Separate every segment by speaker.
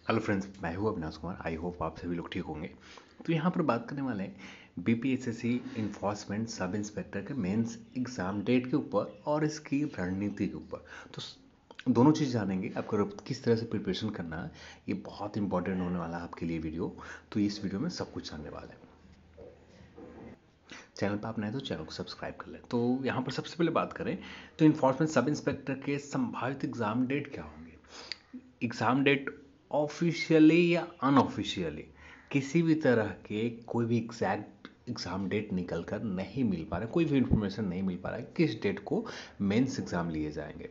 Speaker 1: Hello friends, मैं हूँ Avinash Kumar. I hope आप सभी लोग ठीक होंगे। तो यहाँ पर बात करने वाले हैं बीपीएससी इन्फोर्समेंट सब इंस्पेक्टर के मेंस एग्ज़ाम डेट के ऊपर और इसकी रणनीति के ऊपर। तो दोनों चीज़ जानेंगे आपको किस तरह से प्रिपरेशन करना है। ये बहुत इंपॉर्टेंट होने वाला है आपके लिए वीडियो। तो इस वीडियो में सब कुछ जानने वाले हैं। चैनल पर आप नए तो चैनल को सब्सक्राइब कर लें। तो यहाँ पर सबसे पहले बात करें तो इन्फोर्समेंट सब इंस्पेक्टर के संभावित एग्ज़ाम डेट क्या होंगे। एग्ज़ाम डेट ऑफिशियली या अनऑफिशियली किसी भी तरह के कोई भी एग्जैक्ट एग्ज़ाम डेट निकल कर नहीं मिल पा रहा है, कोई भी इंफॉर्मेशन नहीं मिल पा रहा है किस डेट को मेंस एग्ज़ाम लिए जाएंगे।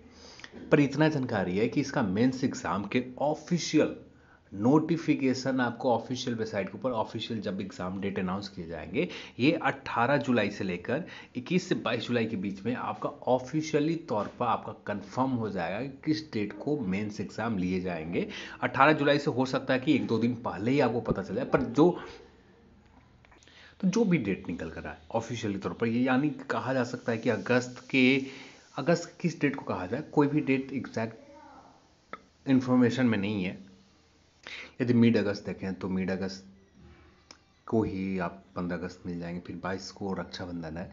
Speaker 1: पर इतना जानकारी है कि इसका मेंस एग्ज़ाम के ऑफिशियल नोटिफिकेशन आपको ऑफिशियल वेबसाइट के ऊपर ऑफिशियल जब एग्ज़ाम डेट अनाउंस किए जाएंगे, ये 18 जुलाई से लेकर 21 से 22 जुलाई के बीच में आपका ऑफिशियली तौर पर आपका कंफर्म हो जाएगा कि किस डेट को मेंस एग्ज़ाम लिए जाएंगे। 18 जुलाई से हो सकता है कि एक दो दिन पहले ही आपको पता चल जाए, पर जो भी डेट निकल कर रहा है ऑफिशियली तौर पर, ये यानी कहा जा सकता है कि अगस्त किस डेट को कहा जाए, कोई भी डेट एग्जैक्ट इन्फॉर्मेशन में नहीं है। यदि मिड अगस्त देखें तो मिड अगस्त को ही आप 15 अगस्त मिल जाएंगे, फिर 22 को रक्षाबंधन है।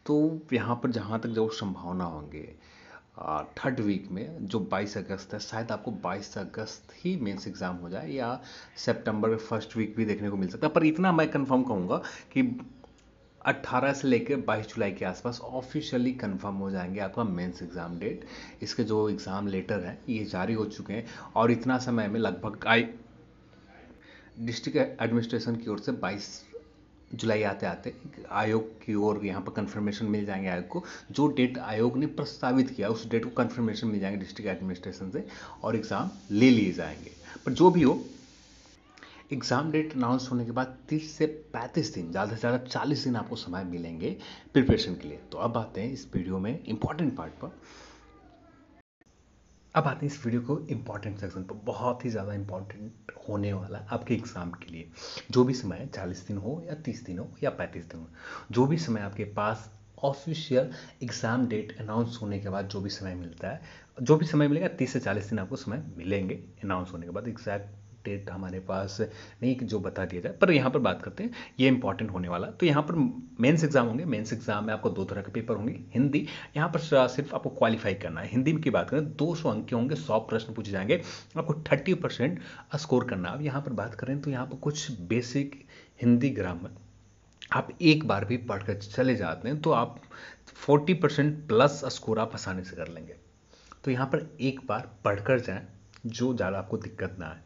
Speaker 1: तो यहाँ पर जहाँ तक जो संभावना होंगे थर्ड वीक में जो 22 अगस्त है, शायद आपको 22 अगस्त ही मेंस एग्ज़ाम हो जाए या सितंबर में फर्स्ट वीक भी देखने को मिल सकता है। पर इतना मैं कंफर्म कहूँगा कि 18 से लेकर 22 जुलाई के आसपास ऑफिशियली कंफर्म हो जाएंगे आपका मेंस एग्ज़ाम डेट। इसके जो एग्ज़ाम लेटर हैं ये जारी हो चुके हैं और इतना समय में लगभग डिस्ट्रिक्ट एडमिनिस्ट्रेशन की ओर से 22 जुलाई आते आते आयोग की ओर यहाँ पर कंफर्मेशन मिल जाएंगे। आयोग को जो डेट आयोग ने प्रस्तावित किया उस डेट को कंफर्मेशन मिल जाएंगे डिस्ट्रिक्ट एडमिनिस्ट्रेशन से और एग्ज़ाम ले लिए जाएंगे। पर जो भी हो, एग्ज़ाम डेट अनाउंस होने के बाद 30 से 35 दिन, ज़्यादा से ज़्यादा 40 दिन आपको समय मिलेंगे प्रिपरेशन के लिए। तो अब आते हैं इस वीडियो में इंपॉर्टेंट पार्ट पर। अब आते हैं इस वीडियो को इम्पॉर्टेंट सेक्शन पर। बहुत ही ज़्यादा इम्पॉर्टेंट होने वाला आपके एग्ज़ाम के लिए। जो भी समय 40 दिन हो या 30 दिन हो या 35 दिन हो, जो भी समय आपके पास ऑफिशियल एग्ज़ाम डेट अनाउंस होने के बाद जो भी समय मिलता है, जो भी समय मिलेगा 30 से 40 दिन आपको समय मिलेंगे अनाउंस होने के बाद। एग्जैक्ट डेट हमारे पास नहीं कि जो बता दिया जाए, पर यहाँ पर बात करते हैं ये इंपॉर्टेंट होने वाला। तो यहाँ पर मेंस एग्जाम होंगे। मेंस एग्जाम में आपको दो तरह के पेपर होंगे। हिंदी, यहाँ पर सिर्फ आपको क्वालिफाई करना है। हिंदी की बात करें 200 अंक के होंगे, 100 प्रश्न पूछे जाएंगे, आपको 30% स्कोर करना है। अब यहाँ पर बात करें तो यहाँ पर कुछ बेसिक हिंदी ग्रामर आप एक बार भी पढ़कर चले जाते हैं तो आप 40% प्लस स्कोर आप आसानी से कर लेंगे। तो यहाँ पर एक बार पढ़कर जाएं, जो ज़्यादा आपको दिक्कत ना आए।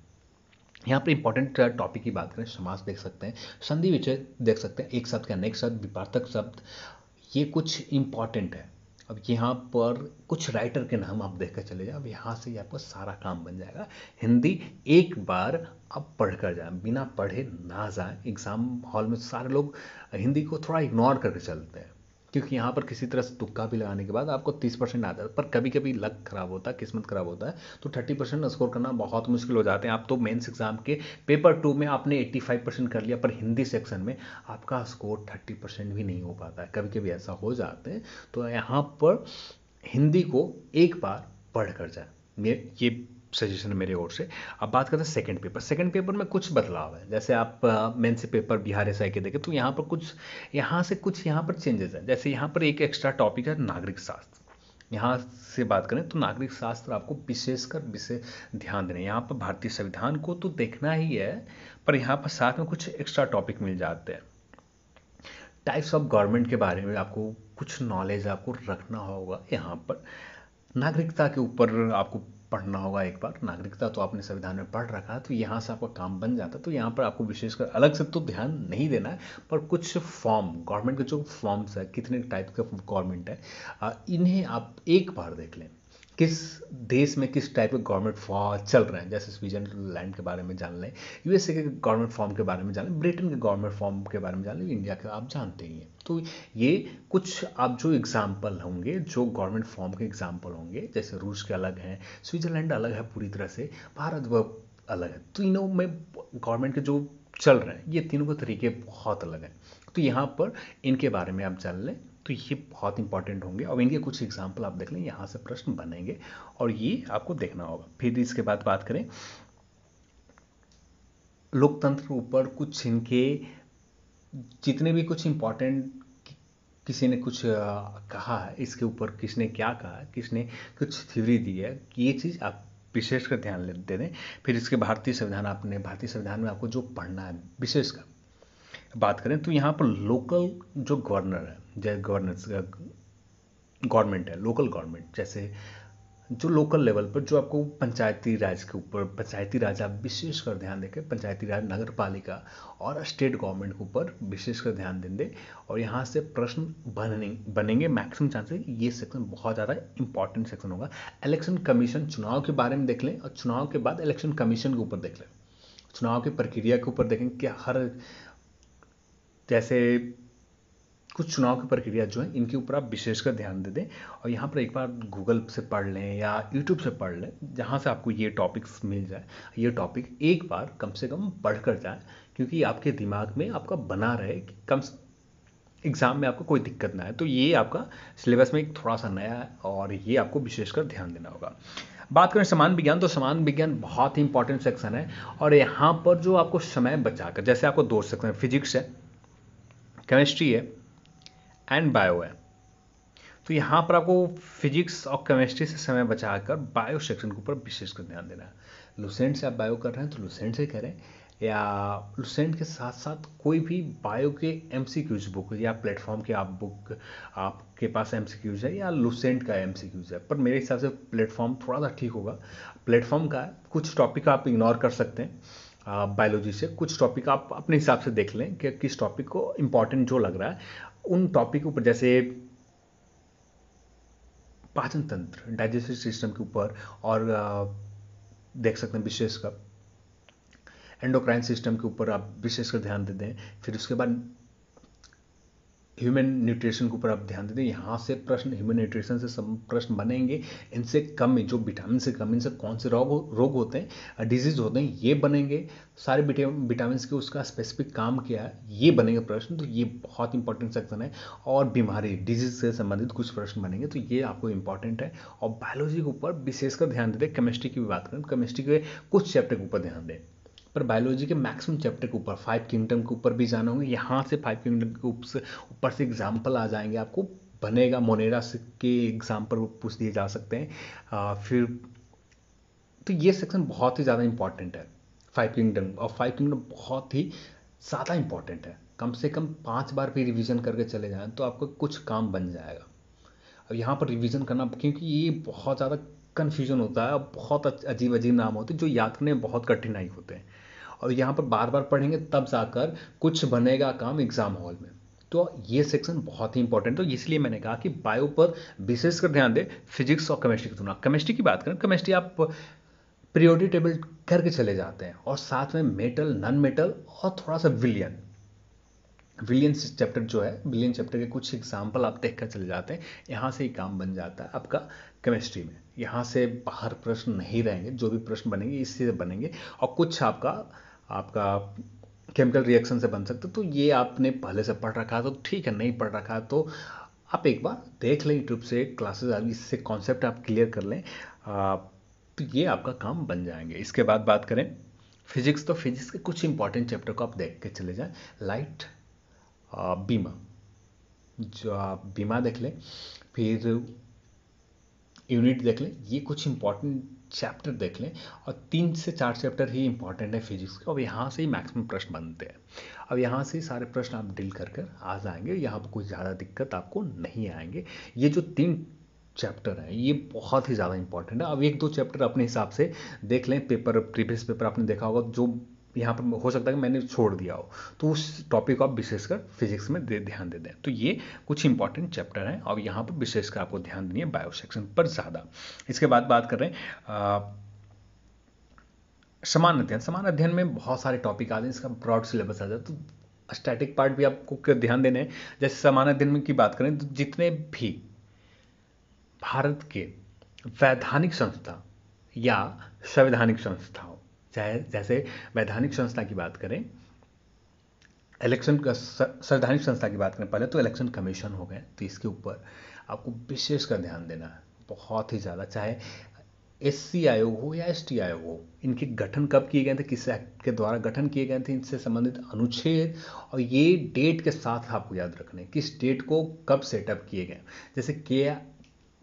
Speaker 1: यहाँ पर इंपॉर्टेंट टॉपिक की बात करें, समास देख सकते हैं, संधि विच्छेद देख सकते हैं, एक शब्द का नेक्स्ट शब्द, विपार्थक शब्द, ये कुछ इंपॉर्टेंट है। अब यहाँ पर कुछ राइटर के नाम आप देख कर चले जाए। अब यहाँ से आपका सारा काम बन जाएगा। हिंदी एक बार आप पढ़ कर जाएं, बिना पढ़े ना जाएं। एग्ज़ाम हॉल में सारे लोग हिंदी को थोड़ा इग्नोर करके चलते हैं, क्योंकि यहाँ पर किसी तरह से तुक्का भी लगाने के बाद आपको 30% आता है। पर कभी कभी लक खराब होता है, किस्मत खराब होता है, तो 30% स्कोर करना बहुत मुश्किल हो जाते हैं। आप तो मेंस एग्जाम के पेपर 2 में आपने 85% कर लिया, पर हिंदी सेक्शन में आपका स्कोर 30% भी नहीं हो पाता है। कभी कभी ऐसा हो जाते हैं। तो यहाँ पर हिंदी को एक बार पढ़ कर जाए, ये सजेशन मेरे ओर से। अब बात करते हैं सेकंड पेपर। सेकंड पेपर में कुछ बदलाव है। जैसे आप मेन से पेपर बिहार एसआई के देखें तो यहाँ पर कुछ यहाँ पर चेंजेस है। जैसे यहाँ पर एक एक्स्ट्रा टॉपिक है नागरिक शास्त्र। यहाँ से बात करें तो नागरिक शास्त्र आपको विशेषकर ध्यान देना है। यहाँ पर भारतीय संविधान को तो देखना ही है, पर यहाँ पर साथ में कुछ एक्स्ट्रा टॉपिक मिल जाते हैं। टाइप्स ऑफ गवर्नमेंट के बारे में आपको कुछ नॉलेज आपको रखना होगा। यहाँ पर नागरिकता के ऊपर आपको पढ़ना होगा। एक बार नागरिकता तो आपने संविधान में पढ़ रखा है, तो यहाँ से आपका काम बन जाता है। तो यहाँ पर आपको विशेषकर अलग से तो ध्यान नहीं देना है, पर कुछ फॉर्म, गवर्नमेंट के जो फॉर्म्स है, कितने टाइप का गवर्नमेंट है, इन्हें आप एक बार देख लें। किस देश में किस टाइप के गवर्नमेंट फॉर्म चल रहे हैं, जैसे स्विट्जरलैंड के बारे में जान लें, यूएसए के गवर्नमेंट फॉर्म के बारे में जान लें, ब्रिटेन के गवर्नमेंट फॉर्म के बारे में जान लें, इंडिया के आप जानते ही हैं। तो ये कुछ आप जो एग्जाम्पल होंगे, जो गवर्नमेंट फॉर्म के एग्जाम्पल होंगे, जैसे रूस के अलग हैं, स्विट्जरलैंड अलग है पूरी तरह से, भारत वह अलग है। तीनों में गवर्नमेंट के जो चल रहे हैं, ये तीनों के तरीके बहुत अलग हैं। तो यहाँ पर इनके बारे में आप जान लें, तो ये बहुत इंपॉर्टेंट होंगे। और इनके कुछ एग्जाम्पल आप देख लें, यहाँ से प्रश्न बनेंगे और ये आपको देखना होगा। फिर इसके बाद बात करें लोकतंत्र के ऊपर कुछ इनके जितने भी कुछ इम्पोर्टेंट किसी ने कुछ कहा है, इसके ऊपर किसने क्या कहा है, किसने कुछ थ्योरी दी है, ये चीज़ आप विशेषकर ध्यान दे दें। फिर इसके भारतीय संविधान, आपने भारतीय संविधान में आपको जो पढ़ना है विशेषकर बात करें तो यहाँ पर लोकल जो गवर्नर है, जैसे गवर्नमेंट है, लोकल गवर्नमेंट, जैसे जो लोकल लेवल पर जो आपको पंचायती राज के ऊपर, पंचायती राज आप विशेषकर ध्यान देकर पंचायती राज, नगर पालिका और स्टेट गवर्नमेंट के ऊपर विशेषकर ध्यान देंगे और यहाँ से प्रश्न बनेंगे मैक्सिमम चांसेस। ये सेक्शन बहुत ज़्यादा इंपॉर्टेंट सेक्शन होगा। इलेक्शन कमीशन, चुनाव के बारे में देख लें और चुनाव के बाद इलेक्शन कमीशन के ऊपर देख लें, चुनाव की प्रक्रिया के ऊपर देखें कि हर जैसे कुछ चुनाव की प्रक्रिया जो है इनके ऊपर आप विशेषकर ध्यान दे दें और यहाँ पर एक बार गूगल से पढ़ लें या यूट्यूब से पढ़ लें, जहाँ से आपको ये टॉपिक्स मिल जाए, ये टॉपिक एक बार कम से कम पढ़ कर जाए, क्योंकि आपके दिमाग में आपका बना रहे कि कम एग्ज़ाम में आपको कोई दिक्कत ना है। तो ये आपका सिलेबस में एक थोड़ा सा नया है और ये आपको विशेषकर ध्यान देना होगा। बात करें समान विज्ञान, तो समान विज्ञान बहुत ही इंपॉर्टेंट सेक्शन है और यहाँ पर जो आपको समय बचाकर, जैसे आपको दो सेक्शन, फिजिक्स है, केमिस्ट्री है एंड बायो है, तो यहाँ पर आपको फिजिक्स और केमिस्ट्री से समय बचाकर बायो सेक्शन के ऊपर विशेषकर ध्यान देना है। लुसेंट से आप बायो कर रहे हैं तो लुसेंट से करें, या लुसेंट के साथ साथ कोई भी बायो के एमसीक्यूज बुक या प्लेटफॉर्म के आप बुक, आपके पास एमसीक्यूज है या लुसेंट का एमसीक्यूज है, पर मेरे हिसाब से प्लेटफॉर्म थोड़ा सा ठीक होगा। प्लेटफॉर्म का कुछ टॉपिक आप इग्नोर कर सकते हैं बायोलॉजी से, कुछ टॉपिक आप अपने हिसाब से देख लें कि किस टॉपिक को इम्पॉर्टेंट जो लग रहा है उन टॉपिक के ऊपर, जैसे पाचन तंत्र, डाइजेस्टिव सिस्टम के ऊपर, और देख सकते हैं विशेषकर एंडोक्राइन सिस्टम के ऊपर आप विशेषकर ध्यान दे दें। फिर उसके बाद ह्यूमन न्यूट्रिशन के ऊपर आप ध्यान दे दें। यहाँ से प्रश्न ह्यूमन न्यूट्रिशन से सब प्रश्न बनेंगे, इनसे कमी, जो विटामिन से कमी, इनसे कौन से रोग होते हैं, डिजीज होते हैं, ये बनेंगे। सारे विटामिन के उसका स्पेसिफिक काम क्या है, ये बनेंगे प्रश्न। तो ये बहुत इंपॉर्टेंट सेक्शन है। और बीमारी, डिजीज से संबंधित कुछ प्रश्न बनेंगे, तो ये आपको इंपॉर्टेंट है। और बायोलॉजी के ऊपर विशेषकर ध्यान दें। केमिस्ट्री की भी बात करें, केमिस्ट्री के कुछ चैप्टर के ऊपर ध्यान दें, पर बायोलॉजी के मैक्सिमम चैप्टर के ऊपर, 5 किंगडम के ऊपर भी जाना होंगे। यहाँ से 5 किंगडम के ऊपर से एग्जाम्पल आ जाएंगे, आपको बनेगा। मोनेरा के एग्जाम्पल पूछ दिए जा सकते हैं। फिर तो ये सेक्शन बहुत ही ज़्यादा इंपॉर्टेंट है, 5 किंगडम। और 5 किंगडम बहुत ही ज़्यादा इंपॉर्टेंट है। कम से कम 5 बार भी रिवीजन करके चले जाएं तो आपको कुछ काम बन जाएगा। अब यहाँ पर रिवीजन करना, क्योंकि ये बहुत ज़्यादा कन्फ्यूजन होता है और बहुत अजीब अजीब नाम होते हैं जो याद करने में बहुत कठिनाई होते हैं, और यहाँ पर बार बार पढ़ेंगे तब जाकर कुछ बनेगा काम एग्जाम हॉल में। तो ये सेक्शन बहुत ही इंपॉर्टेंट है। तो इसलिए मैंने कहा कि बायो पर विशेषकर ध्यान दें, फिजिक्स और केमिस्ट्री की तुलना। केमिस्ट्री की बात करें, केमिस्ट्री आप पीरियोडिक टेबल करके चले जाते हैं और साथ में मेटल, नॉन मेटल और थोड़ा सा विलियन चैप्टर जो है, विलियन चैप्टर के कुछ एग्जाम्पल आप देख कर चले जाते हैं। यहाँ से ही काम बन जाता है आपका केमिस्ट्री में। यहाँ से बाहर प्रश्न नहीं रहेंगे, जो भी प्रश्न बनेंगे इससे बनेंगे। और कुछ आपका केमिकल रिएक्शन से बन सकते, तो ये आपने पहले से पढ़ रखा है तो ठीक है, नहीं पढ़ रखा है तो आप एक बार देख लें यूट्यूब से क्लासेस, इससे कॉन्सेप्ट आप क्लियर कर लें, तो ये आपका काम बन जाएंगे। इसके बाद बात करें फिजिक्स, तो फिजिक्स के कुछ इंपॉर्टेंट चैप्टर को आप देख के चले जाएं। लाइट, बीमा, जो आप बीमा देख लें, फिर यूनिट देख लें, ये कुछ इंपॉर्टेंट चैप्टर देख लें। और 3 से 4 चैप्टर ही इंपॉर्टेंट है फिजिक्स के, और यहाँ से ही मैक्सिमम प्रश्न बनते हैं। अब यहाँ से सारे प्रश्न आप डील कर आ जाएंगे, यहाँ पर कोई ज़्यादा दिक्कत आपको नहीं आएंगे। ये जो 3 चैप्टर हैं ये बहुत ही ज़्यादा इंपॉर्टेंट है। अब 1-2 चैप्टर अपने हिसाब से देख लें, प्रीवियस पेपर आपने देखा होगा, जो यहाँ पर हो सकता है कि मैंने छोड़ दिया हो, तो उस टॉपिक को आप विशेषकर फिजिक्स में ध्यान दे दें। तो ये कुछ इंपॉर्टेंट चैप्टर हैं और यहाँ पर विशेषकर आपको ध्यान देनी है बायो सेक्शन पर ज़्यादा। इसके बाद बात कर रहे हैं समान अध्ययन। समान अध्ययन में बहुत सारे टॉपिक आते हैं, इसका ब्रॉड सिलेबस आ जाता है, तो स्टैटिक पार्ट भी आपको ध्यान देने हैं। जैसे समान अध्ययन में की बात करें तो जितने भी भारत के वैधानिक संस्था या संवैधानिक संस्था हो, चाहे जैसे वैधानिक संस्था की बात करें, इलेक्शन का संवैधानिक संस्था की बात करें पहले, तो इलेक्शन कमीशन हो गए, तो इसके ऊपर आपको विशेषकर ध्यान देना है बहुत ही ज़्यादा। चाहे एससी आयोग हो या एसटी आयोग हो, इनके गठन कब किए गए थे, किस एक्ट के द्वारा गठन किए गए थे, इनसे संबंधित अनुच्छेद और ये डेट के साथ आपको याद रखना है किस डेट को कब सेटअप किए गए। जैसे के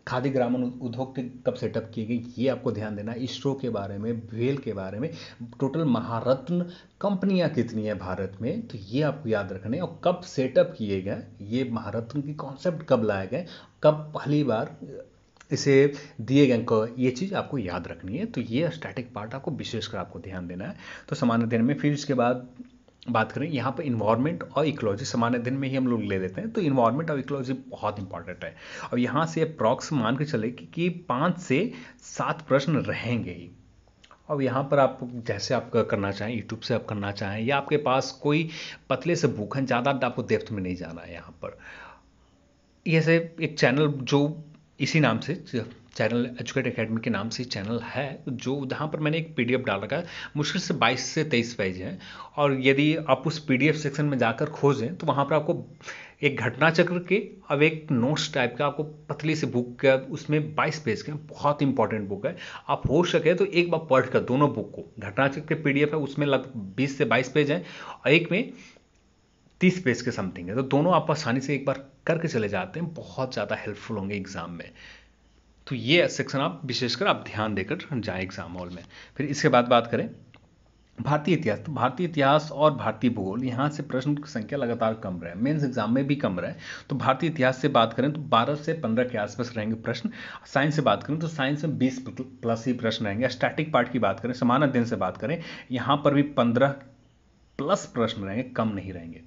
Speaker 1: खादी ग्रामोद्योग उद्योग के कब सेटअप किए गए ये आपको ध्यान देना है। इसरो के बारे में, भेल के बारे में, टोटल महारत्न कंपनियां कितनी है भारत में, तो ये आपको याद रखना है। और कब सेटअप किए गए, ये महारत्न की कॉन्सेप्ट कब लाए गए, कब पहली बार इसे दिए गए, ये चीज़ आपको याद रखनी है। तो ये स्टैटिक पार्ट आपको विशेषकर आपको ध्यान देना है। तो सामान्य अध्ययन में फिर इसके बाद बात करें यहाँ पर इन्वायरमेंट और इकोलॉजी, सामान्य अध्ययन में ही हम लोग ले लेते हैं। तो इन्वायरमेंट और इकोलॉजी बहुत इंपॉर्टेंट है और यहाँ से अप्रॉक्स मान के चले कि 5 से 7 प्रश्न रहेंगे ही। अब यहाँ पर आप जैसे आप करना चाहें, यूट्यूब से आप करना चाहें या आपके पास कोई पतले से बुक है, ज़्यादा आपको डेप्थ में नहीं जाना है। यहाँ पर जैसे एक चैनल जो इसी नाम से चैनल एजुकेट एकेडमी के नाम से चैनल है, जो जहाँ पर मैंने एक पीडीएफ डाल रखा है, मुश्किल से 22 से 23 पेज हैं। और यदि आप उस पीडीएफ सेक्शन में जाकर खोजें तो वहाँ पर आपको एक घटना चक्र के, अब एक नोट्स टाइप का आपको पतली सी बुक का, उसमें 22 पेज के, बहुत इंपॉर्टेंट बुक है। आप हो सके तो एक बार पढ़ कर दोनों बुक को, घटना चक्र के पीडीएफ है उसमें लगभग 20 से 22 पेज हैं और एक में 30 पेज के समथिंग है। तो दोनों आप आसानी से एक बार करके चले जाते हैं, बहुत ज़्यादा हेल्पफुल होंगे एग्जाम में। तो ये सेक्शन आप विशेषकर आप ध्यान देकर जाए एग्जाम हॉल में। फिर इसके बाद बात करें भारतीय इतिहास, तो भारतीय इतिहास और भारतीय भूगोल, यहाँ से प्रश्न की संख्या लगातार कम रहे, मेंस एग्जाम में भी कम रहे। तो भारतीय इतिहास से बात करें तो 12 से 15 के आसपास रहेंगे प्रश्न। साइंस से बात करें तो साइंस में 20 प्लस ही प्रश्न रहेंगे। स्टैटिक पार्ट की बात करें, समान अध्ययन से बात करें, यहाँ पर भी 15 प्लस प्रश्न रहेंगे, कम नहीं रहेंगे।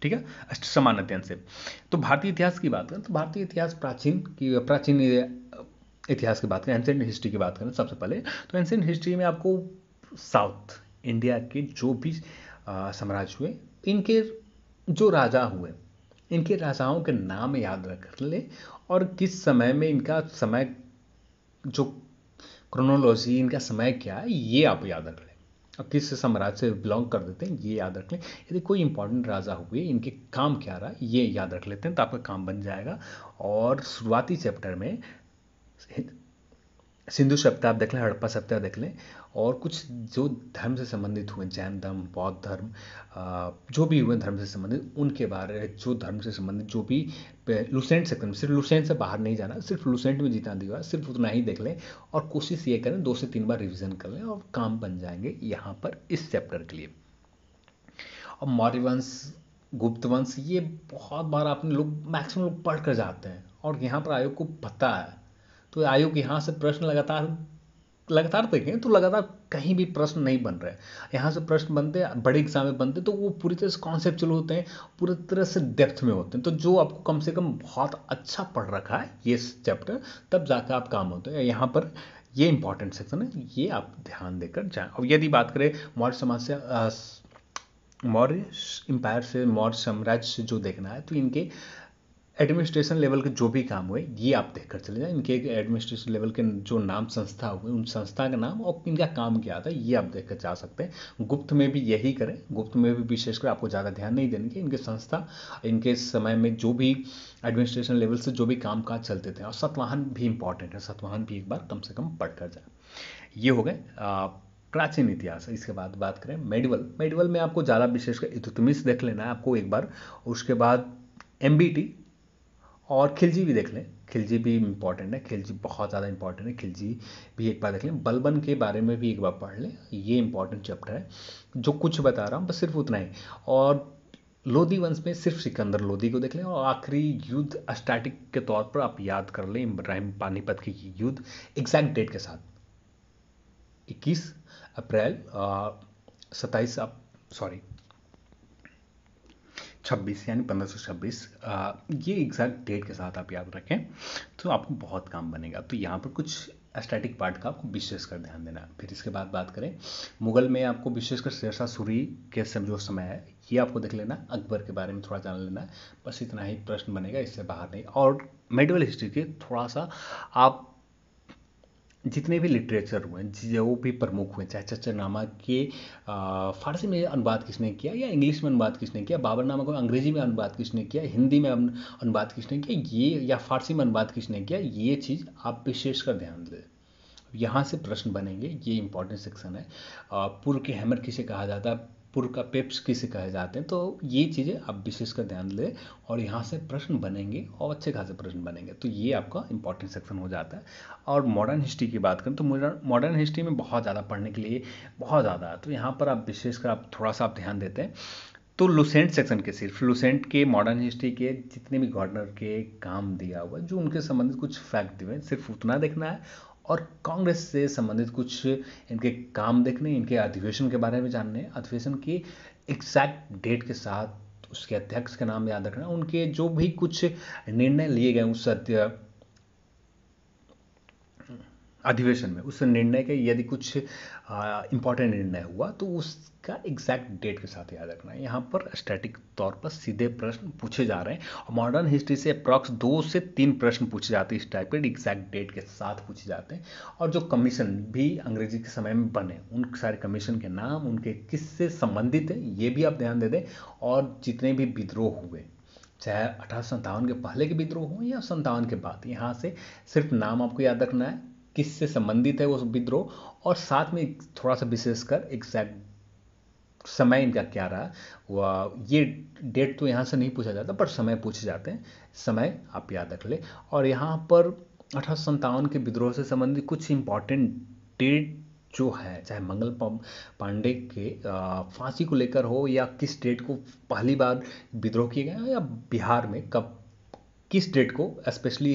Speaker 1: ठीक है, समान अध्ययन से। तो भारतीय इतिहास की बात करें तो भारतीय इतिहास प्राचीन इतिहास की बात करें, एंशिएंट हिस्ट्री की बात करें सबसे पहले, तो एंशिएंट हिस्ट्री में आपको साउथ इंडिया के जो भी साम्राज्य हुए, इनके जो राजा हुए, इनके राजाओं के नाम याद रख ले और किस समय में इनका समय, जो क्रोनोलॉजी, इनका समय क्या है, ये आप याद रख लें। और किस साम्राज्य से बिलोंग कर देते हैं ये याद रख लें। यदि कोई इंपॉर्टेंट राजा हुए, इनके काम क्या रहा ये याद रख लेते हैं तो आपका काम बन जाएगा। और शुरुआती चैप्टर में सिंधु सभ्यता आप देख लें, हड़प्पा सभ्यता देख लें, और कुछ जो धर्म से संबंधित हुए, जैन धर्म, बौद्ध धर्म, जो भी हुए धर्म से संबंधित, उनके बारे, जो धर्म से संबंधित जो भी लुसेंट सेक्शन में, सिर्फ लुसेंट से बाहर नहीं जाना, सिर्फ लुसेंट में जितना दिया सिर्फ उतना ही देख लें और कोशिश ये करें 2 से 3 बार रिविजन कर लें और काम बन जाएंगे यहाँ पर इस चैप्टर के लिए। और मौर्य वंश, गुप्त वंश, ये बहुत बार आपने लोग, मैक्सिमम लोग पढ़ कर जाते हैं और यहाँ पर आयोग को पता है, तो आयोग यहाँ से प्रश्न लगातार देखें तो लगातार कहीं भी प्रश्न नहीं बन रहे। यहाँ से प्रश्न बनते, बड़े एग्जाम में बनते, तो वो पूरी तरह से कॉन्सेप्चुअल होते हैं, पूरी तरह से डेप्थ में होते हैं। तो जो आपको कम से कम बहुत अच्छा पढ़ रखा है ये चैप्टर, तब जाकर आप काम होते हैं। यहाँ पर ये इंपॉर्टेंट सेक्शन है, ये आप ध्यान देकर जाएं। और यदि बात करें मौर्य समाज से, मौर्य एम्पायर से, मौर्य साम्राज्य से जो देखना है, तो इनके एडमिनिस्ट्रेशन लेवल के जो भी काम हुए ये आप देखकर चले जाएं। इनके एडमिनिस्ट्रेशन लेवल के जो नाम संस्था हुए, उन संस्था का नाम और इनका काम क्या था ये आप देखकर जा सकते हैं। गुप्त में भी यही करें, गुप्त में भी विशेषकर आपको ज़्यादा ध्यान नहीं देने के, इनके संस्था, इनके समय में जो भी एडमिनिस्ट्रेशन लेवल से जो भी काम काज चलते थे। और सतवाहन भी इंपॉर्टेंट है, सतवाहन भी एक बार कम से कम पढ़ कर जाए। ये हो गए प्राचीन इतिहास। इसके बाद बात करें मेडिवल में आपको ज़्यादा विशेषकर इल्तुतमिश देख लेना है आपको एक बार। उसके बाद MBT और खिलजी भी देख लें, खिलजी भी इंपॉर्टेंट है, खिलजी बहुत ज़्यादा इंपॉर्टेंट है, खिलजी भी एक बार देख लें। बलबन के बारे में भी एक बार पढ़ लें, ये इंपॉर्टेंट चैप्टर है। जो कुछ बता रहा हूँ बस सिर्फ उतना ही। और लोधी वंश में सिर्फ सिकंदर लोधी को देख लें। और आखिरी युद्ध स्टैटिक के तौर पर आप याद कर लें, इब्राहिम पानीपत की युद्ध एग्जैक्ट डेट के साथ, 21 अप्रैल 26 यानी 1526, ये एग्जैक्ट डेट के साथ आप याद रखें तो आपको बहुत काम बनेगा। तो यहाँ पर कुछ स्टैटिक पार्ट का आपको विशेषकर ध्यान देना है। फिर इसके बाद बात करें मुगल में, आपको विशेषकर शेरशाह सूरी के जो समय है ये आपको देख लेना, अकबर के बारे में थोड़ा जान लेना है, बस इतना ही प्रश्न बनेगा, इससे बाहर नहीं। और मेडिवल हिस्ट्री के थोड़ा सा आप जितने भी लिटरेचर हुए, जो भी प्रमुख हुए, चाहे चच्चरनामा के फारसी में अनुवाद किसने किया या इंग्लिश में अनुवाद किसने किया, बाबरनामा को अंग्रेजी में अनुवाद किसने किया, हिंदी में अनुवाद किसने किया, ये या फारसी में अनुवाद किसने किया, ये चीज़ आप विशेषकर ध्यान दें। यहाँ से प्रश्न बनेंगे, ये इंपॉर्टेंट सेक्शन है। पूर्व के हैमर किसे कहा जाता है, पूर्व का पेप्स किसे कहे जाते हैं, तो ये चीज़ें आप विशेषकर ध्यान दें और यहाँ से प्रश्न बनेंगे और अच्छे खासे प्रश्न बनेंगे। तो ये आपका इंपॉर्टेंट सेक्शन हो जाता है। और मॉडर्न हिस्ट्री की बात करें तो मॉडर्न हिस्ट्री में बहुत ज़्यादा पढ़ने के लिए, बहुत ज़्यादा है। तो यहाँ पर आप विशेषकर आप थोड़ा सा आप ध्यान देते हैं तो लुसेंट सेक्शन के, सिर्फ लुसेंट के मॉडर्न हिस्ट्री के जितने भी गवर्नर के काम दिया हुआ है, जो उनके संबंधित कुछ फैक्ट दिए हैं, सिर्फ उतना देखना है। और कांग्रेस से संबंधित कुछ इनके काम देखने, इनके अधिवेशन के बारे में जानने, अधिवेशन की एग्जैक्ट डेट के साथ उसके अध्यक्ष का नाम याद रखना, उनके जो भी कुछ निर्णय लिए गए उस अधिवेशन में, उस निर्णय के यदि कुछ इंपॉर्टेंट निर्णय हुआ तो उसका एग्जैक्ट डेट के साथ याद रखना है। यहाँ पर स्टैटिक तौर पर सीधे प्रश्न पूछे जा रहे हैं और मॉडर्न हिस्ट्री से अप्रॉक्स 2 से 3 प्रश्न पूछे जाते हैं इस टाइप के, एग्जैक्ट डेट के साथ पूछे जाते हैं। और जो कमीशन भी अंग्रेजी के समय में बने, उन सारे कमीशन के नाम, उनके किससे संबंधित है, ये भी आप ध्यान दे दें। और जितने भी विद्रोह हुए, चाहे 1857 के पहले के विद्रोह हो या 57 के बाद, यहाँ से सिर्फ नाम आपको याद रखना है, किससे संबंधित है वो विद्रोह, और साथ में थोड़ा सा विशेषकर एग्जैक्ट समय इनका क्या रहा। वह ये डेट तो यहाँ से नहीं पूछा जाता, पर समय पूछे जाते हैं, समय आप याद रख ले। और यहाँ पर 1857 के विद्रोह से संबंधित कुछ इंपॉर्टेंट डेट जो है, चाहे मंगल पांडे के फांसी को लेकर हो, या किस डेट को पहली बार विद्रोह किया गया, या बिहार में कब, किस डेट को स्पेशली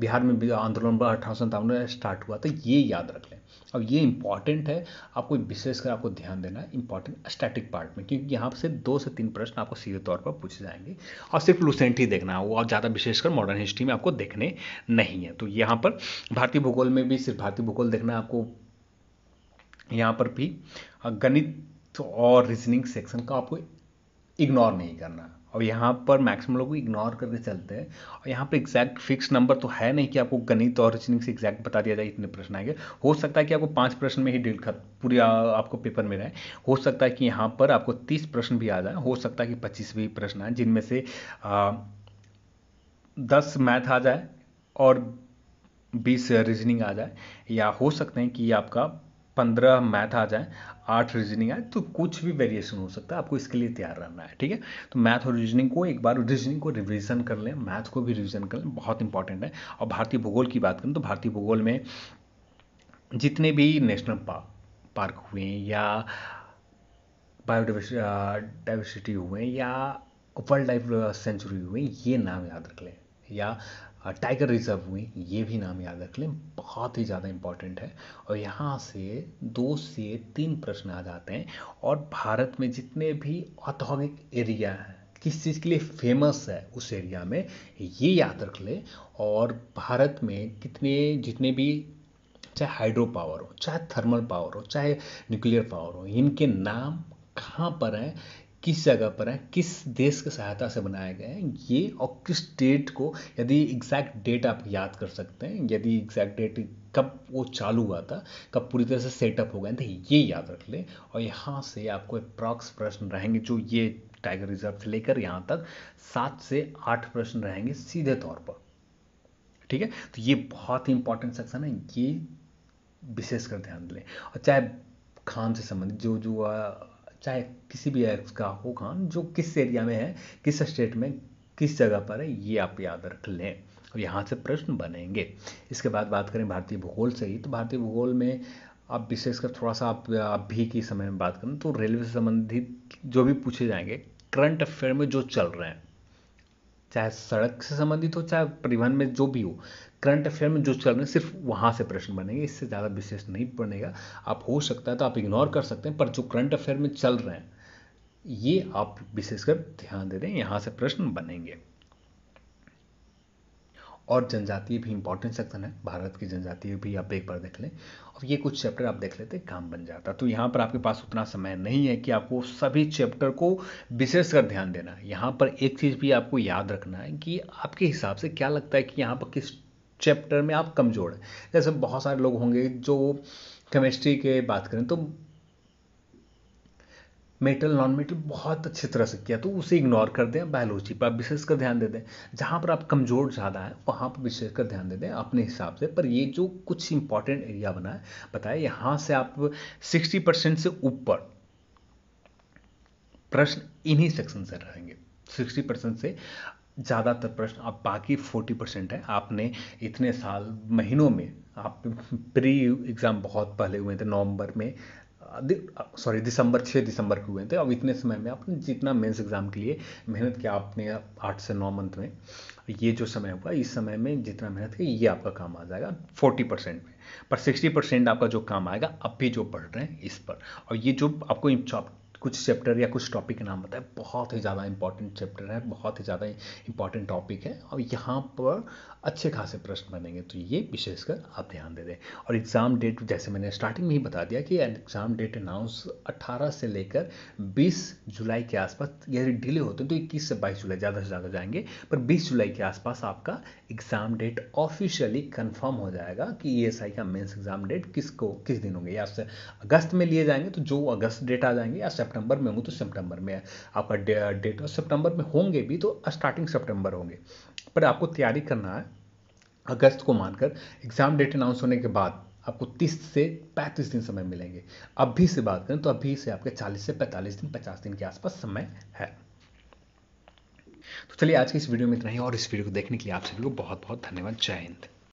Speaker 1: बिहार में आंदोलन 1857 में स्टार्ट हुआ, तो ये याद रख लें। और ये इंपॉर्टेंट है, आपको विशेषकर आपको ध्यान देना है इंपॉर्टेंट स्टैटिक पार्ट में, क्योंकि यहाँ से 2 से 3 प्रश्न आपको सीधे तौर पर पूछे जाएंगे और सिर्फ लुसेंट ही देखना है वो, और ज़्यादा विशेषकर मॉडर्न हिस्ट्री में आपको देखने नहीं है। तो यहाँ पर भारतीय भूगोल में भी सिर्फ भारतीय भूगोल देखना है आपको। यहाँ पर भी गणित और रीजनिंग सेक्शन का आपको इग्नोर नहीं करना। और यहाँ पर मैक्सिमम लोग इग्नोर करके चलते हैं, और यहाँ पे एग्जैक्ट फिक्स नंबर तो है नहीं कि आपको गणित और रीजनिंग से एग्जैक्ट बता दिया जाए इतने प्रश्न आएंगे। हो सकता है कि आपको 5 प्रश्न में ही डील कर पूरी आपको पेपर में रहे। हो सकता है कि यहाँ पर आपको 30 प्रश्न भी आ जाए, हो सकता है कि 25 भी प्रश्न आए, जिनमें से 10 मैथ आ जाए और 20 रीजनिंग आ जाए, या हो सकते हैं कि आपका 15 मैथ आ जाए, 8 रीजनिंग आए। तो कुछ भी वेरिएशन हो सकता है, आपको इसके लिए तैयार रहना है, ठीक है। तो मैथ और रीजनिंग को एक बार, रीजनिंग को रिवीजन कर लें, मैथ को भी रिवीजन कर लें, बहुत इंपॉर्टेंट है। और भारतीय भूगोल की बात करें तो भारतीय भूगोल में जितने भी नेशनल पार्क हुए, या बायोडाइवर्सिटी हुए, या वर्ल्ड लाइफ सेंचुरी हुए, ये नाम याद रख लें, या टाइगर रिजर्व हुए, ये भी नाम याद रख लें, बहुत ही ज़्यादा इंपॉर्टेंट है। और यहाँ से 2 से 3 प्रश्न आ जाते हैं। और भारत में जितने भी औद्योगिक एरिया हैं, किस चीज़ के लिए फेमस है उस एरिया में, ये याद रख ले। और भारत में कितने, जितने भी, चाहे हाइड्रो पावर हो, चाहे थर्मल पावर हो, चाहे न्यूक्लियर पावर हो, इनके नाम कहाँ पर हैं, किस जगह पर है, किस देश की सहायता से बनाए गए हैं ये, और किस डेट को, यदि एग्जैक्ट डेट आप याद कर सकते हैं, यदि एग्जैक्ट डेट कब वो चालू हुआ था, कब पूरी तरह से सेटअप हो गए थे, ये याद रख लें। और यहाँ से आपको अप्रॉक्स प्रश्न रहेंगे, जो ये टाइगर रिजर्व से लेकर यहाँ तक 7 से 8 प्रश्न रहेंगे सीधे तौर पर, ठीक है। तो ये बहुत ही इंपॉर्टेंट सेक्शन है, ये विशेषकर ध्यान दें। और चाहे खान से संबंधित जो चाहे किसी भी एक्स का हो खान, जो किस एरिया में है, किस स्टेट में, किस जगह पर है, ये आप याद रख लें और यहाँ से प्रश्न बनेंगे। इसके बाद बात करें भारतीय भूगोल से ही, तो भारतीय भूगोल में आप विशेषकर थोड़ा सा आप अभी के समय में बात करें तो रेलवे से संबंधित जो भी पूछे जाएंगे, करंट अफेयर में जो चल रहे हैं, चाहे सड़क से संबंधित हो, चाहे परिवहन में जो भी हो, करंट अफेयर में जो चल रहे हैं, सिर्फ वहाँ से प्रश्न बनेंगे, इससे ज़्यादा विशेष नहीं बनेगा। आप हो सकता है तो आप इग्नोर कर सकते हैं, पर जो करंट अफेयर में चल रहे हैं ये आप विशेषकर ध्यान दे दें, यहाँ से प्रश्न बनेंगे। और जनजातीय भी इंपॉर्टेंट सेक्शन है, भारत की जनजातीय भी आप एक बार देख लें, और ये कुछ चैप्टर आप देख लेते काम बन जाता। तो यहाँ पर आपके पास उतना समय नहीं है कि आपको सभी चैप्टर को विशेषकर ध्यान देना है। यहाँ पर एक चीज़ भी आपको याद रखना है कि आपके हिसाब से क्या लगता है कि यहाँ पर किस चैप्टर में आप कमज़ोर हैं। जैसे बहुत सारे लोग होंगे जो केमिस्ट्री के बात करें तो मेटल नॉन मेटल बहुत अच्छी तरह से किया, तो उसे इग्नोर कर दें, बायोलॉजी पर आप विशेष कर ध्यान दे दें। जहाँ पर आप कमज़ोर ज़्यादा है वहाँ पर विशेष कर ध्यान दे दें अपने हिसाब से। पर ये जो कुछ इंपॉर्टेंट एरिया बना है बताए, यहाँ से आप 60% से ऊपर प्रश्न इन्हीं सेक्शन से रहेंगे। 60% से ज़्यादातर प्रश्न, आप बाकी 40% है आपने इतने साल महीनों में, आप प्री एग्ज़ाम बहुत पहले हुए थे, नवंबर में, सॉरी दिसंबर, 6 दिसंबर के हुए थे। अब इतने समय में आपने जितना मेंस एग्ज़ाम के लिए मेहनत किया आपने 8 से 9 मंथ में, ये जो समय हुआ इस समय में जितना मेहनत की ये आपका काम आ जाएगा 40% में। पर 60% आपका जो काम आएगा अब भी जो पढ़ रहे हैं इस पर। और ये जो आपको कुछ चैप्टर या कुछ टॉपिक का नाम बताया, बहुत ही ज़्यादा इंपॉर्टेंट चैप्टर है, बहुत ही ज़्यादा इंपॉर्टेंट टॉपिक है और यहाँ पर अच्छे खासे प्रश्न बनेंगे, तो ये विशेषकर आप ध्यान दे दें। और एग्ज़ाम डेट जैसे मैंने स्टार्टिंग में ही बता दिया कि एग्ज़ाम डेट अनाउंस 18 से लेकर 20 जुलाई के आसपास, यदि डिले होते हैं तो 21 से 22 जुलाई ज़्यादा से ज़्यादा जाएंगे, पर 20 जुलाई के आसपास आपका एग्ज़ाम डेट ऑफिशियली कंफर्म हो जाएगा कि ESI का मेंस एग्ज़ाम डेट किस दिन होंगे। या अगस्त में लिए जाएंगे तो जो अगस्त डेट आ जाएंगे, या सितंबर में होंगे तो सितंबर में आपका डेट, और सितंबर में होंगे भी तो स्टार्टिंग सितंबर होंगे। पर आपको तैयारी करना है अगस्त को मानकर। एग्ज़ाम डेट अनाउंस होने के बाद आपको 30 से 35 दिन समय मिलेंगे। अभी से बात करें तो अभी से आपके 40 से 45 दिन, 50 दिन के आसपास समय है। तो चलिए आज की इस वीडियो में इतना ही, और इस वीडियो को देखने के लिए आप सभी को बहुत बहुत धन्यवाद। जय हिंद।